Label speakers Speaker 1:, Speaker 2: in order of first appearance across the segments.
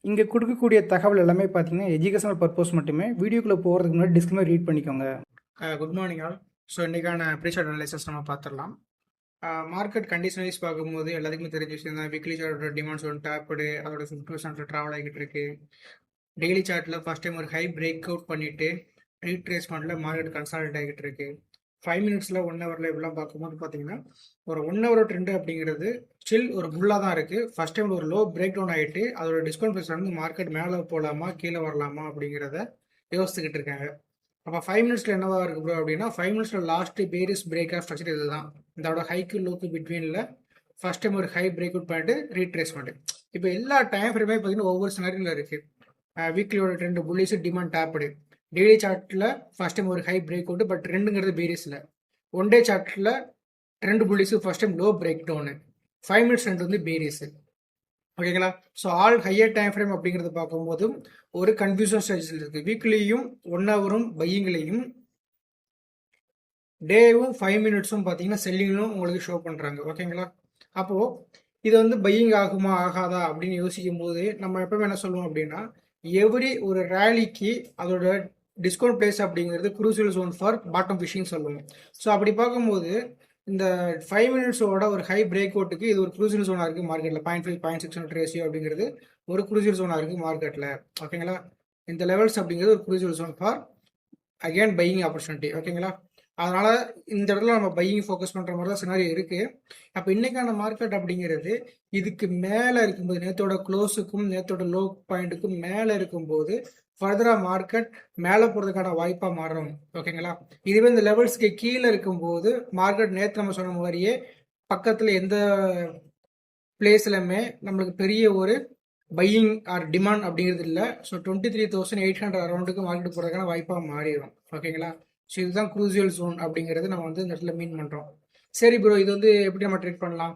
Speaker 1: இங்கே கொடுக்கக்கூடிய தகவல் எல்லாமே பார்த்தீங்கன்னா எஜுகேஷனல் பர்பஸ் மட்டுமே. வீடியோக்குள்ளே போகிறதுக்கு முன்னாடி டிஸ்க்ளைமர் ரீட் பண்ணிக்கோங்க. Good morning all. ஸோ இன்றைக்கான ப்ரீசார்ட் அனலைசஸ் நம்ம பார்த்துடலாம். மார்க்கெட் கண்டிஷன் வைஸ் பார்க்கும்போது எல்லாத்துக்குமே தெரிஞ்ச விஷயம் தான். வீக்லி சார்ட்டோட டிமாண்ட்ஸ் ஒன்று டேப்டு அதோட 50% ட்ராவல் ஆகிட்டு இருக்கு. டெய்லி சார்ட்டில் ஃபஸ்ட் டைம் ஒரு ஹை பிரேக் அவுட் பண்ணிவிட்டு ரீட்ரேஸ்மெண்ட்டில் மார்க்கெட் கன்சால்ட் ஆகிட்டு இருக்கு. 5 மினிட்ஸில் 1 ஹவரில் இப்படிலாம் பார்க்கும்போது பார்த்தீங்கன்னா ஒரு 1 ஹவர் ட்ரெண்டு அப்படிங்கிறது ஸ்டில் ஒரு புல்லாக தான் இருக்குது. ஃபஸ்ட் டைம் ஒரு லோ பிரேக் டவுன் ஆகிட்டு அதோட டிஸ்கவுண்ட் ப்ரைஸ் வந்து மார்க்கெட் மேலே போகலாமா கீழே வரலாமா அப்படிங்கிறத யோசிச்சுக்கிட்டு இருக்காங்க. அப்போ 5 மினிட்ஸில் என்னவா இருக்கு ப்ரோ அப்படின்னா 5 மினிட்ஸில் last bearish break of structure இதுதான். இதோட ஹைக்கு லோக்கு பிட்வீனில் ஃபஸ்ட் டைம் ஒரு ஹை பிரேக் அவுட் பண்ணிட்டு ரீட்ரேஸ்மெண்ட். இப்போ எல்லா டைம் ஃப்ரேமே பார்த்தீங்கன்னா ஒவ்வொரு சினாரியில் இருக்குது. வீக்லியோட trend bullish demand tapped. Daily சார்ட்டில் ஃபர்ஸ்ட் டைம் ஒரு ஹை பிரேக் அவுட், பட் ட்ரெண்டுங்கிறது பேரிஸில். 1 டே சார்ட்டில் trend bullish first time low break down. 5 minutes trend வந்து பேரிஸு. ஓகேங்களா? So all higher time frame அப்படிங்கிறது பார்க்கும்போது ஒரு கன்ஃபியூஷன் ஸ்டேஜில் இருக்குது. வீக்லியும் 1 ஹவரும் பையிங்லையும், டேவும் 5 மினிட்ஸும் பார்த்தீங்கன்னா செல்லிங்லும் உங்களுக்கு ஷோ பண்ணுறாங்க. ஓகேங்களா? அப்போது இது வந்து பையிங் ஆகுமா ஆகாதா அப்படின்னு யோசிக்கும் போது நம்ம எப்பவுமே என்ன சொல்லுவோம் அப்படின்னா, எவ்ரி ஒரு ரேலிக்கு அதோட டிஸ்கவுண்ட் பிளேஸ் அப்படிங்கிறது crucial zone for bottom fishing சொல்லுவோம். ஸோ அப்படி பார்க்கும்போது இந்த 5 மினிட்ஸோட ஒரு ஹை பிரேக் அவுட்டுக்கு இது ஒரு குரூசியல் ஜோனாக இருக்குது மார்க்கெட்டில். 0.5 0.6 ரேஷியோ அப்படிங்கிறது ஒரு குரூசியல் ஜோனாக இருக்குது மார்க்கெட்டில். ஓகேங்களா? இந்த லெவல்ஸ் அப்படிங்கிறது ஒரு crucial zone for again buying opportunity. ஓகேங்களா? அதனால இந்த இடத்துல நம்ம பையிங் ஃபோக்கஸ் பண்ணுற மாதிரி தான் சினாரியோ இருக்குது. அப்போ இன்னைக்கான மார்க்கெட் அப்படிங்கிறது இதுக்கு மேலே இருக்கும்போது, நேற்றோட க்ளோஸுக்கும் நேற்றோட லோ பாயிண்ட்டுக்கும் மேலே இருக்கும்போது ஃபர்தராக மார்க்கெட் மேலே போகிறதுக்கான வாய்ப்பாக மாறும். ஓகேங்களா? இதுவே இந்த லெவல்ஸ்க்கு கீழே இருக்கும்போது மார்க்கெட் நேற்று நம்ம சொன்ன மாதிரியே பக்கத்தில் எந்த பிளேஸ்லையுமே நம்மளுக்கு பெரிய ஒரு பையிங் ஆர் டிமாண்ட் அப்படிங்கிறது இல்லை. ஸோ 23,800 அரௌண்டுக்கு மார்க்கெட் போகிறதுக்கான வாய்ப்பாக மாறிடும். ஓகேங்களா? ஸோ இதுதான் குரூசியல் ஜோன் அப்படிங்கிறது நம்ம வந்து இந்த இடத்துல மீன் பண்ணுறோம். சரி ப்ரோ, இது வந்து எப்படி நம்ம ட்ரேட் பண்ணலாம்?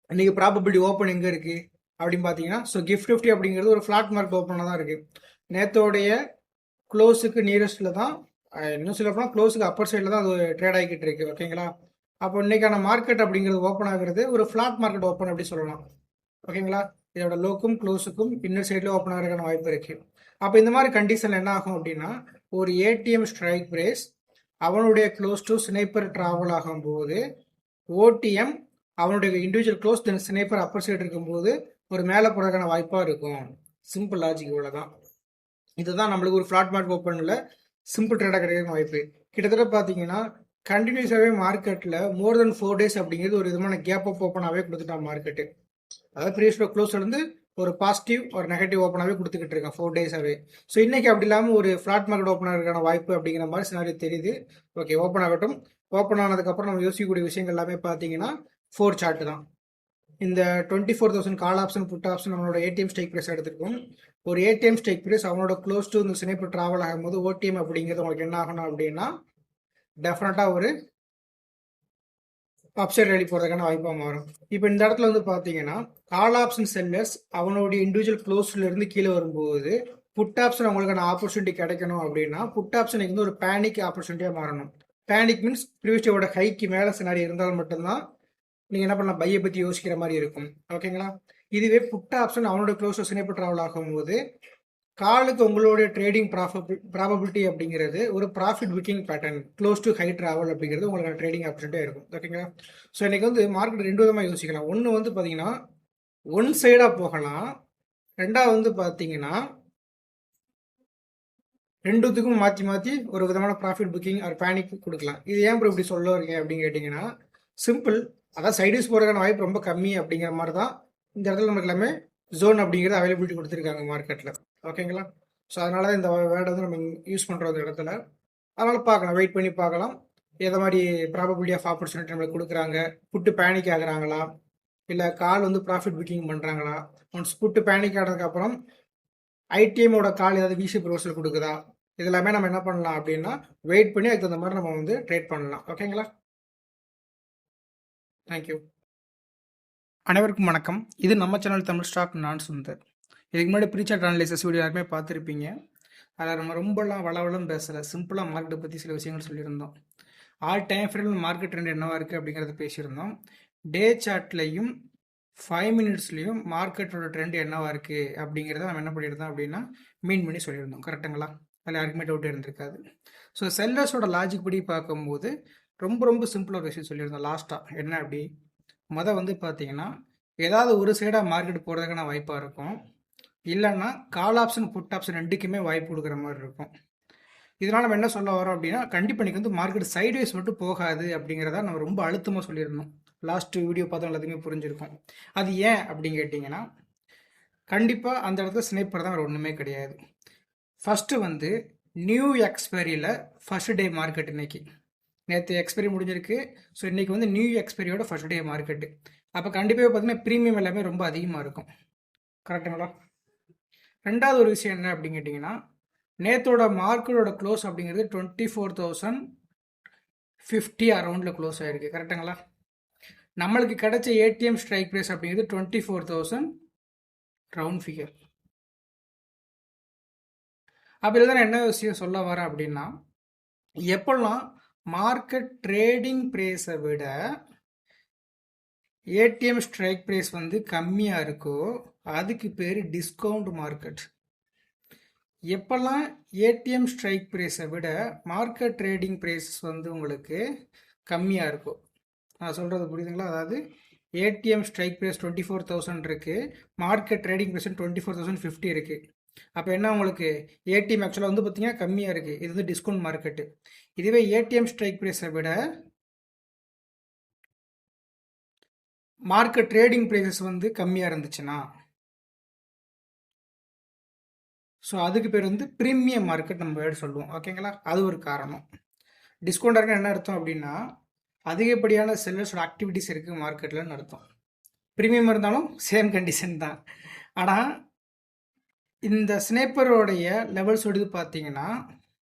Speaker 1: இன்னைக்கு ப்ராபபிலிட்டி ஓப்பன் எங்கே இருக்குது அப்படின்னு பார்த்தீங்கன்னா, ஸோ கிஃப்ட் 50 அப்படிங்கிறது ஒரு ஃப்ளாட் மார்க் ஓப்பனாக தான் இருக்குது. நேற்றோடைய க்ளோஸுக்கு நியரஸ்ட்டில் தான், இன்னும் சொல்ல போனால் க்ளோஸுக்கு அப்பர் சைடில் தான் அது ட்ரேட் ஆகிக்கிட்டு இருக்கு. ஓகேங்களா? அப்போ இன்னைக்கான மார்க்கெட் அப்படிங்கிறது ஓப்பன் ஆகிறது ஒரு ஃப்ளாட் மார்க்கெட் ஓப்பன் அப்படி சொல்லலாம். ஓகேங்களா? இதோட லோக்கும் க்ளோஸுக்கும் இன்னர் சைடில் ஓப்பன் ஆகிறதுக்கான வாய்ப்பு இருக்கு. அப்போ இந்த மாதிரி கண்டிஷன் என்ன ஆகும் அப்படின்னா, ஒரு ஏடிஎம் ஸ்ட்ரைக் பிரேஸ் அவனுடைய க்ளோஸ் டு ஸ்னைப்பர் டிராவல் ஆகும்போது, ஓடிஎம் அவனுடைய இண்டிவிஜுவல் க்ளோஸ் தென் ஸ்னைப்பர் அப்பர் சைடு இருக்கும்போது ஒரு மேலே போகிறதுக்கான வாய்ப்பாக இருக்கும். சிம்பிள் லாஜிக் இவ்வளோதான். இதுதான் நம்மளுக்கு ஒரு ஃப்ளாட் மார்க் ஓப்பனில் சிம்பிள் ட்ரேடாக கிடைக்கிற வாய்ப்பு. கிட்டத்தட்ட பார்த்தீங்கன்னா கண்டினியூஸாகவே மார்க்கெட்டில் மோர் தென் 4 டேஸ் அப்படிங்கிறது ஒரு விதமான கேப் அப் ஓப்பனாகவே கொடுத்துட்டான் மார்க்கெட்டு. அதாவது ப்ரீவியஸ் க்ளோஸ்ல இருந்து ஒரு பாசிட்டிவ் ஒரு நெகட்டிவ் ஓப்பனாகவே கொடுத்துக்கிட்டு இருக்கேன் 4 டேஸாகவே. ஸோ இன்னைக்கு அப்படி இல்லாமல் ஒரு ஃப்ளாட் மார்க்கெட் ஓப்பன் ஆகிறதுக்கான வாய்ப்பு அப்படிங்கிற மாதிரி சினாரியோ தெரியுது. ஓகே, ஓப்பன் ஆகட்டும். ஓப்பன் ஆனதுக்கப்புறம் நம்ம யோசிக்கக்கூடிய விஷயங்கள் எல்லாமே பார்த்தீங்கன்னா 4 சார்ட் தான். இந்த 24,000 கால் ஆப்ஷன் புட் ஆப்ஷன் நம்மளோட ஏடிஎம் ஸ்டேக் ப்ரைஸ் எடுத்துருக்கோம். ஒரு ஏடிஎம் ஸ்டேக் ப்ரைஸ் அவனோட க்ளோஸ் டு இந்த சினைப்பு ட்ராவல் ஆகும்போது ஓடிஎம் அப்படிங்கிறது உங்களுக்கு என்ன ஆகணும் அப்படின்னா டெஃபினட்டாக ஒரு அப்சைட் ரெடி போகிறதுக்கான வாய்ப்பாக மாறும். இப்போ இந்த இடத்துல வந்து பார்த்தீங்கன்னா கால் ஆப்ஷன் செல்லர்ஸ் அவனுடைய இண்டிவிஜுவல் க்ளோஸ்ல இருந்து கீழே வரும்போது புட் ஆப்ஷன் அவங்களுக்கான ஆப்பர்ச்சுனிட்டி கிடைக்கணும் அப்படின்னா புட் ஆப்ஷனுக்கு வந்து ஒரு பேனிக் ஆப்பர்ச்சுனிட்டியாக மாறணும். பேனிக் மீன்ஸ் ப்ரீவியஸோட ஹைக்கு மேலே சினாரி இருந்தால் மட்டும்தான் நீங்கள் என்ன பண்ணலாம், பையை பற்றி யோசிக்கிற மாதிரி இருக்கும். ஓகேங்களா? இதுவே புட் ஆப்ஷன் அவனோட க்ளோஸ் சினைப்பு ட்ராவல் ஆகும்போது காலுக்கு உங்களுடைய ட்ரேடிங் ப்ராபபிலிட்டி அப்படிங்கிறது ஒரு profit booking pattern close to high travel அப்படிங்கிறது உங்களுக்கு ட்ரேடிங் ஆப்பர்ச்சுனிட்டியாக இருக்கும். ஓகேங்களா? ஸோ இன்றைக்கி வந்து மார்க்கெட் 2 விதமாக யோசிக்கலாம். ஒன்று வந்து பார்த்தீங்கன்னா ஒன் சைடாக போகலாம். ரெண்டாவது வந்து பார்த்தீங்கன்னா ரெண்டுத்துக்கும் மாற்றி மாற்றி ஒரு விதமான ப்ராஃபிட் புக்கிங் ஒரு பேனிக் கொடுக்கலாம். இது ஏன் இப்படி சொல்ல வரீங்க அப்படின்னு கேட்டிங்கன்னா சிம்பிள். அதான் சைடிஸ் போகிறதுக்கான வாய்ப்பு ரொம்ப கம்மி அப்படிங்கிற மாதிரி தான் இந்த இடத்துல நமக்கு எல்லாமே ஜோன் அப்படிங்கிறது அவைலபிலிட்டி கொடுத்துருக்காங்க மார்க்கெட்டில். ஓகேங்களா? ஸோ அதனால தான் இந்த வேர்டை வந்து நம்ம யூஸ் பண்ணுறோம் இந்த இடத்துல. அதனால் பார்க்கலாம், வெயிட் பண்ணி பார்க்கலாம் எதை மாதிரி ப்ராபபிலிட்டி ஆஃப் ஆப்பர்ச்சுனிட்டி நம்மளுக்கு கொடுக்குறாங்க. புட்டு பேனிக் ஆகுறாங்களா, இல்லை கால் வந்து ப்ராஃபிட் புக்கிங் பண்ணுறாங்களா. ஒன்ஸ் புட்டு பேனிக் ஆனதுக்கப்புறம் ஐடிஎம்மோட கால் ஏதாவது விசி ப்ரோசல் கொடுக்குதா, இதெல்லாமே நம்ம என்ன பண்ணலாம் அப்படின்னா வெயிட் பண்ணி அதுக்கு தகுந்த மாதிரி நம்ம வந்து ட்ரேட் பண்ணலாம். ஓகேங்களா? தேங்க்யூ. அனைவருக்கும் வணக்கம். இது நம்ம சேனல் தமிழ் ஸ்டாக். நான் சுந்தர். இதுக்கு முன்னாடி ப்ரீசார்ட் அனலைசஸ் வீடியோ யாருமே பார்த்துருப்பீங்க. அதில் நம்ம ரொம்பலாம் வளவளம் பேசலை, சிம்பிளாக மார்க்கெட்டை பற்றி சில விஷயங்கள் சொல்லியிருந்தோம். ஆல் டைம் ஃப்ரேமில் மார்க்கெட் ட்ரெண்ட் என்னவா இருக்குது அப்படிங்கிறத பேசியிருந்தோம். டே சார்ட்லையும் 5 மினிட்ஸ்லேயும் மார்க்கெட்டோட ட்ரெண்ட் என்னவா இருக்குது அப்படிங்கிறத நம்ம என்ன பண்ணியிருந்தோம் அப்படின்னா மீன் பண்ணி சொல்லியிருந்தோம். கரெக்டுங்களா? அதில் யாருக்குமே டவுட் இருந்திருக்காது. ஸோ செல்லர்ஸோட லாஜிக் படி பார்க்கும்போது ரொம்ப ரொம்ப சிம்பிளாக ஒரு விஷயம் சொல்லியிருந்தோம் லாஸ்ட்டாக. என்ன அப்படி வந்து பார்த்தீங்கன்னா ஏதாவது ஒரு சைடாக மார்க்கெட் போகிறதுக்கான வாய்ப்பாக இருக்கும், இல்லைன்னா கால் ஆப்ஷன் புட் ஆப்ஷன் ரெண்டுக்குமே வாய்ப்பு கொடுக்குற மாதிரி இருக்கும். இதனால் நம்ம என்ன சொல்ல வரோம் அப்படின்னா கண்டிப்பாக இன்றைக்கி வந்து மார்க்கெட் சைட்வேஸ் மட்டும் போகாது அப்படிங்கிறத நம்ம ரொம்ப அழுத்தமாக சொல்லியிருந்தோம். லாஸ்ட் வீடியோ பார்த்தா எல்லாத்துக்குமே புரிஞ்சிருக்கும். அது ஏன் அப்படின்னு கேட்டிங்கன்னா கண்டிப்பாக அந்த இடத்துல ஸ்னைப்பர் தான் வேறு ஒன்றுமே கிடையாது. ஃபஸ்ட்டு வந்து நியூ எக்ஸ்பைரியில் ஃபஸ்ட் டே மார்க்கெட் இன்னைக்கு. நேற்று எக்ஸ்பைரி முடிஞ்சிருக்கு. ஸோ இன்றைக்கி வந்து நியூ எக்ஸ்பைரியோட ஃபஸ்ட் டே மார்க்கெட்டு. அப்போ கண்டிப்பாக பார்த்தீங்கன்னா ப்ரீமியம் எல்லாமே ரொம்ப அதிகமாக இருக்கும். கரெக்டுங்களா? ரெண்டாவது ஒரு விஷயம் என்ன அப்படின்னு கேட்டிங்கன்னா நேற்றோட மார்க்கெட்டோட க்ளோஸ் அப்படிங்கிறது 24,050 அரௌண்டில் க்ளோஸ் ஆகிருக்கு. கரெக்டுங்களா? நம்மளுக்கு கிடைச்ச ஏடிஎம் ஸ்ட்ரைக் ப்ரைஸ் அப்படிங்கிறது 24,000 ரவுண்ட் ஃபிகர். அப்படி தான் என்ன விஷயம் சொல்ல வரேன் அப்படின்னா எப்பெல்லாம் மார்க்கெட் ட்ரேடிங் ப்ரைஸை விட ஏடிஎம் ஸ்ட்ரைக் ப்ரைஸ் வந்து கம்மியாக இருக்கோ அதுக்கு பேர் டிஸ்கவுண்ட் மார்க்கெட். எப்பெல்லாம் ஏடிஎம் ஸ்ட்ரைக் ப்ரைஸை விட மார்க்கெட் ட்ரேடிங் ப்ரைஸஸ் வந்து உங்களுக்கு கம்மியாக இருக்கும், நான் சொல்கிறது புரியுதுங்களா? அதாவது ஏடிஎம் ஸ்ட்ரைக் ப்ரைஸ் 24,000 இருக்குது, மார்க்கெட் ட்ரேடிங் ப்ரைஸ் 24,050 இருக்குது. அப்போ என்ன உங்களுக்கு ஏடிஎம் ஆக்சுவலாக வந்து பார்த்தீங்கன்னா கம்மியாக இருக்குது, இது வந்து டிஸ்கவுண்ட் மார்க்கெட்டு. இதுவே ஏடிஎம் ஸ்ட்ரைக் ப்ரைஸை விட மார்க்கெட் ட்ரேடிங் ப்ரைஸஸ் வந்து கம்மியாக இருந்துச்சுன்னா ஸோ அதுக்கு பேர் வந்து ப்ரீமியம் மார்க்கெட் நம்ம வேர்டு சொல்லுவோம். ஓகேங்களா? அது ஒரு காரணம். டிஸ்கவுண்ட் என்ன அர்த்தம் அப்படின்னா அதிகப்படியான செல்லர்ஸோட ஆக்டிவிட்டிஸ் இருக்குது மார்க்கெட்லன்னு அர்த்தம். ப்ரீமியம் இருந்தாலும் சேம் கண்டிஷன் தான். ஆனால் இந்த ஸ்னைப்பரோடைய லெவல்ஸ் எடுத்து பார்த்தீங்கன்னா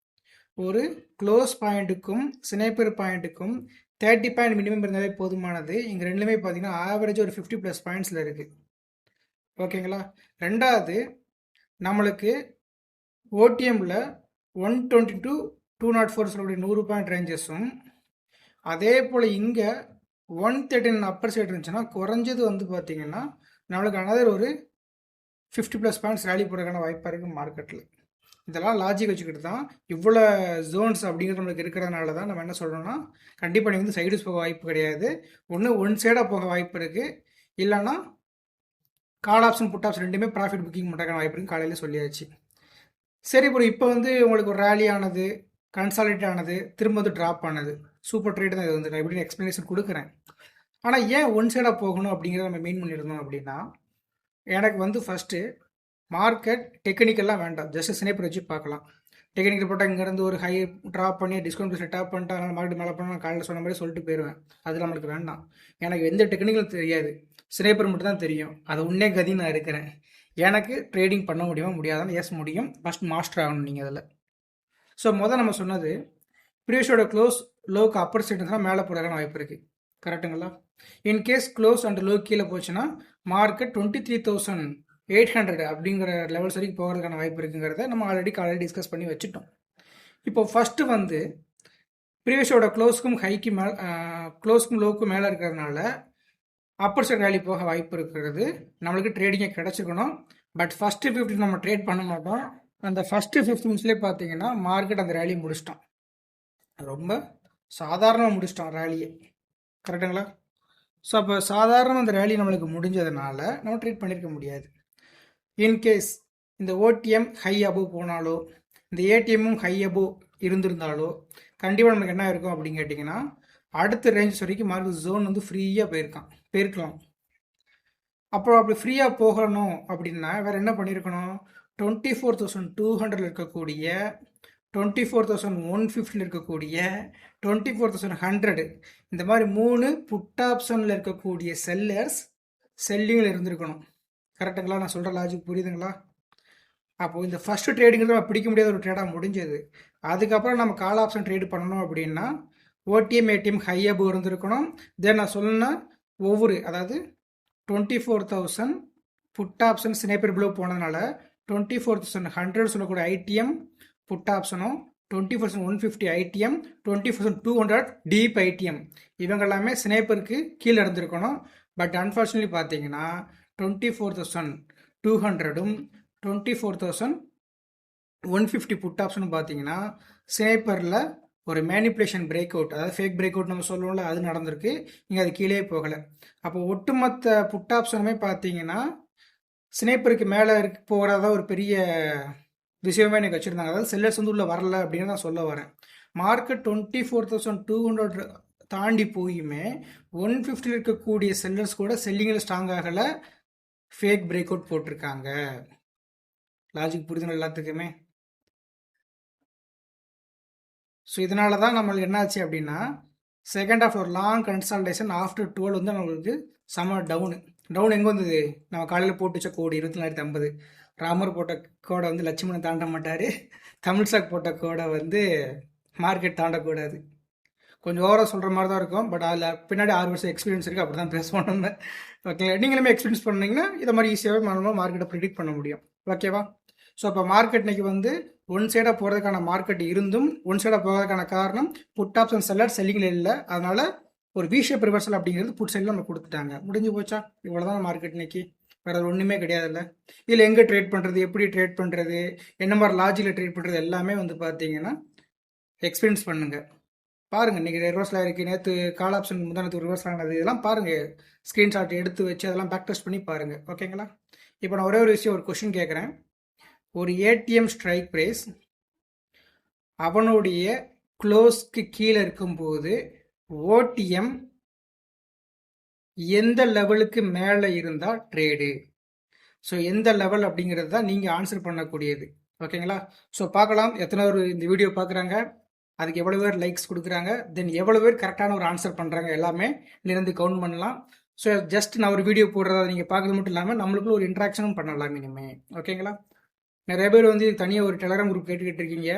Speaker 1: ஒரு க்ளோஸ் பாயிண்ட்டுக்கும் ஸ்னைப்பர் பாயிண்ட்டுக்கும் 30 பாயிண்ட் மினிமம் இருந்தாலே போதுமானது. இங்கே ரெண்டுமே பார்த்தீங்கன்னா ஆவரேஜ் ஒரு 50+ பாயிண்ட்ஸில் இருக்குது. ஓகேங்களா? ரெண்டாவது நம்மளுக்கு ஓடிஎம்மில் 120 to 204 சொல்லக்கூடிய 100 பாயிண்ட் ரேஞ்சஸும், அதே போல் இங்கே 139 அப்பர் சைடு இருந்துச்சுன்னா குறைஞ்சது வந்து பார்த்தீங்கன்னா நம்மளுக்கு அனதர் ஒரு 50+ பாயிண்ட்ஸ் ரேலி போடுறதுக்கான வாய்ப்பாக இருக்குது மார்க்கெட்டில். இதெல்லாம் லாஜிக் வச்சுக்கிட்டு தான் இவ்வளோ ஜோன்ஸ் அப்படிங்கிறது நம்மளுக்கு இருக்கிறதுனால தான் நம்ம என்ன சொல்கிறோம்னா கண்டிப்பாக நீங்கள் வந்து சைடுஸ் போக வாய்ப்பு கிடையாது. ஒன் சைடாக போக வாய்ப்பு இருக்குது, இல்லைன்னா கால் ஆப்ஷன் புட் ஆப்ஷன் ரெண்டுமே ப்ராஃபிட் புக்கிங் பண்ணுறதுக்கான வாய்ப்பு இருக்குது. காலையில் சொல்லியாச்சு. சரி ப்ரோ, இப்போ வந்து உங்களுக்கு ஒரு ரேலி ஆனது, கன்சாலிடேட் ஆனது, திரும்ப வந்து ட்ராப் ஆனது, சூப்பர் ட்ரேட் தான் இது வந்து நான் எப்படின்னு எக்ஸ்ப்ளனேஷன் கொடுக்குறேன். ஆனால் ஏன் ஒன் சைடாக போகணும் அப்படிங்கிறத நம்ம மெயின் பண்ணியிருந்தோம் அப்படின்னா எனக்கு வந்து ஃபஸ்ட்டு மார்க்கெட் டெக்னிக்கெல்லாம் வேண்டாம், ஜஸ்ட் ஸ்னைப்பர் வச்சு பார்க்கலாம். டெக்னிக்கல் போட்டால் இங்கேருந்து ஒரு ஹை ட்ராப் பண்ணி டிஸ்கவுண்ட் ப்ரைஸ் டாப் பண்ணிட்டு அதனால் மார்க்கெட் மேலே பண்ணால் நான் காலையில் சொன்ன மாதிரி சொல்லிட்டு போயிடுவேன். அது நம்மளுக்கு வேண்டாம். எனக்கு எந்த டெக்னிக்கலும் தெரியாது, ஸ்னைப்பர் மட்டும் தான் தெரியும். அது உன்னே கதி நான் இருக்கிறேன். எனக்கு ட்ரேடிங் பண்ண முடியுமா முடியாதான்னு எஸ் முடியும். ஃபஸ்ட் மாஸ்டர் ஆகணும் நீங்கள் அதில். ஸோ நம்ம சொன்னது ப்ரீவியஸோட க்ளோஸ் லோக்கு அப்பர் சைடு தான் மேலே போகிறதுக்கான வாய்ப்பு இருக்குது. கரெக்டுங்களா? இன்கேஸ் க்ளோஸ் அண்ட் லோ கீழே போச்சுன்னா மார்க்கெட் 23,800 அப்படிங்கிற லெவல்ஸ் வரைக்கும் போகிறதுக்கான வாய்ப்பு இருக்குங்கிறத நம்ம ஆல்ரெடி டிஸ்கஸ் பண்ணி வச்சுட்டோம். இப்போ ஃபஸ்ட்டு வந்து ப்ரீவியஸோட க்ளோஸ்க்கும் ஹைக்கு மேலே க்ளோஸ்க்கும் லோக்கும் மேலே இருக்கிறதுனால அப்பர் சைட் ரேலி போக வாய்ப்பு இருக்கிறது. நம்மளுக்கு ட்ரேடிங்கை கிடச்சிக்கணும். பட் ஃபஸ்ட்டு 50 நம்ம ட்ரேட் பண்ண மாட்டோம். அந்த ஃபஸ்ட்டு 50 மினிட்ஸ்லேயே பார்த்தீங்கன்னா மார்க்கெட் அந்த ரேலியை முடிச்சிட்டோம். ரொம்ப சாதாரணமாக முடிச்சிட்டோம் ரேலியை. கரெக்டுங்களா? ஸோ அப்போ சாதாரண அந்த ரேலி நம்மளுக்கு முடிஞ்சதுனால நம்ம ட்ரேட் பண்ணியிருக்க முடியாது. இன்கேஸ் இந்த ஓடிஎம் ஹை அபோவ் போனாலோ இந்த ஏடிஎம்மும் ஹை அபோவ் இருந்திருந்தாலோ கண்டிப்பாக நமக்கு என்ன இருக்கும் அப்படின்னு கேட்டிங்கன்னா அடுத்த ரேஞ்சஸ் வரைக்கும் மார்க்கெட் ஜோன் வந்து ஃப்ரீயாக போயிருக்கலாம். அப்புறம் அப்படி ஃப்ரீயாக போகணும் அப்படின்னா வேறு என்ன பண்ணியிருக்கணும்? 24,200 இருக்கக்கூடிய, 24,150 இருக்கக்கூடிய, 24,100 இந்த மாதிரி 3 புட் ஆப்ஷனில் இருக்கக்கூடிய செல்லர்ஸ் செல்லிங்கில் இருந்திருக்கணும். கரெக்டுங்களா? நான் சொல்கிற லாஜிக் புரியுதுங்களா? அப்போது இந்த ஃபஸ்ட்டு ட்ரேடிங்கிறது நம்ம பிடிக்க முடியாத ஒரு ட்ரேடாக முடிஞ்சது. அதுக்கப்புறம் நம்ம கால் ஆப்ஷன் ட்ரேடு பண்ணணும் அப்படின்னா ஓடிஎம் ஏடிஎம் ஹை அபோவ் இருந்திருக்கணும். தென் நான் சொன்ன ஒவ்வொரு அதாவது 24,000 புட் ஆப்ஷன் ஸ்னைப்பர் பிலோ போனதுனால 24,100 சொல்லக்கூடிய ஐடிஎம் புட் ஆப்ஷனும் 24,150 ஐடிஎம் 24,200 டீப் ஐடிஎம் இவங்க எல்லாமே ஸ்னைப்பருக்கு கீழே இருந்திருக்கணும். பட் அன்ஃபார்ச்சுனேட்லி பார்த்தீங்கன்னா 24,200ம் 24,150 புட் ஆப்ஷனும் பார்த்தீங்கன்னா ஸ்னேப்பரில் ஒரு மேனிப்புலேஷன் பிரேக் அவுட், அதாவது ஃபேக் பிரேக் அவுட் நம்ம சொல்லுவோம்ல, அது நடந்திருக்கு. இங்கே அது கீழே போகலை. அப்போ ஒட்டுமொத்த புட் ஆப்ஷனுமே பார்த்தீங்கன்னா ஸ்னேப்பருக்கு மேலே போகிறதா ஒரு பெரிய விஷயமே எனக்கு வச்சுருந்தாங்க. அதாவது செல்லர்ஸ் வந்து உள்ள வரல அப்படின்னு நான் சொல்ல வரேன். மார்க்கெட் 24,200 தாண்டி போயுமே 150 இருக்கக்கூடிய செல்லர்ஸ் கூட செல்லிங்கில் ஸ்ட்ராங் ஆகலை, ஃபேக் பிரேக் அவுட் போட்டிருக்காங்க. லாஜிக் புரியுதுங்க எல்லாத்துக்குமே. ஸோ இதனால தான் நம்மளுக்கு என்னாச்சு அப்படின்னா செகண்ட் ஆஃப் ஒரு லாங் கன்சால்டேஷன் ஆஃப்டர் 12 வந்து நம்மளுக்கு செம டவுன் எங்கே வந்தது? நம்ம காலையில் போட்டு வச்ச கோடு 24,50. ராமர் போட்ட கோடை வந்து லட்சுமணன் தாண்ட மாட்டார், தமிழ் சாக் போட்ட கோடை வந்து மார்க்கெட் தாண்டக்கூடாது. கொஞ்சம் ஓவராக சொல்கிற மாதிரி தான் இருக்கும், பட் அதில் பின்னாடி 6 வருஷம் எக்ஸ்பீரியன்ஸ் இருக்குது, அப்படி தான் பேசுவோம் நம்ம. ஓகேங்களா? நீங்களுமே எக்ஸ்பீரியன்ஸ் பண்ணீங்கன்னா இதை மாதிரி ஈஸியாகவே நம்ம மார்க்கெட்டை ப்ரிடிக்ட் பண்ண முடியும். ஓகேவா? ஸோ இப்போ மார்க்கெட் இன்னைக்கு வந்து ஒன் சைடாக போகிறதுக்கான மார்க்கெட் இருந்தும் ஒன் சைடாக போகிறதுக்கான காரணம் புட் ஆப்ஷன் செல்லர் செல்லிங்கில் இல்லை. அதனால ஒரு விஷேப் ரிவர்சல் அப்படிங்கிறது புட் சைடில் நம்ம கொடுத்துட்டாங்க. முடிஞ்சு போச்சா? இவ்வளோதான் மார்க்கெட் இன்னைக்கு, வேறு ஒன்றுமே கிடையாதுல்ல. இதில் எங்கே ட்ரேட் பண்ணுறது, எப்படி ட்ரேட் பண்ணுறது, என்ன மாதிரி லாஜிக்கில் ட்ரேட் பண்ணுறது எல்லாமே வந்து பார்த்தீங்கன்னா எக்ஸ்பீரியன்ஸ் பண்ணுங்கள். பாருங்கள், இன்றைக்கி ரிவர்ஸில் இருக்குது, நேற்று கால் ஆப்ஷன் முந்தானத்து ரிவர்ஸ் ஆனது, இதெல்லாம் பாருங்கள், ஸ்க்ரீன்ஷாட் எடுத்து வச்சு அதெல்லாம் பேக் டெஸ்ட் பண்ணி பாருங்கள். ஓகேங்களா? இப்போ நான் ஒரே ஒரு விஷயம், ஒரு கொஷின் கேட்குறேன். ஒரு ஏடிஎம் ஸ்ட்ரைக் ப்ரைஸ் அவனுடைய க்ளோஸ்க்கு கீழே இருக்கும்போது ஓடிஎம் எந்த லெவலுக்கு மேலே இருந்தால் ட்ரேடு? ஸோ எந்த லெவல் அப்படிங்கிறது தான் நீங்கள் ஆன்சர் பண்ணக்கூடியது. ஓகேங்களா? ஸோ பார்க்கலாம் எத்தனை பேர் இந்த வீடியோ பார்க்குறாங்க, அதுக்கு எவ்வளோ பேர் லைக்ஸ் கொடுக்குறாங்க, தென் எவ்வளோ பேர் கரெக்டான ஒரு ஆன்சர் பண்ணுறாங்க, எல்லாமே இருந்து கவுண்ட் பண்ணலாம். ஸோ ஜஸ்ட் நான் ஒரு வீடியோ போடுறத நீங்கள் பார்க்குறது மட்டும் இல்லாமல் நம்மளுக்குள்ள ஒரு இன்ட்ராக்ஷனும் பண்ணலாம் இனிமே. ஓகேங்களா? நிறைய பேர் வந்து தனியாக ஒரு டெலகிராம் குரூப் கேட்டுக்கிட்டு இருக்கீங்க,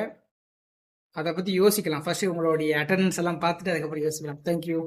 Speaker 1: அதை பற்றி யோசிக்கலாம். ஃபர்ஸ்ட் உங்களுடைய அட்டண்டன்ஸ் எல்லாம் பார்த்துட்டு அதுக்கப்புறம் யோசிக்கலாம். தேங்க்யூ.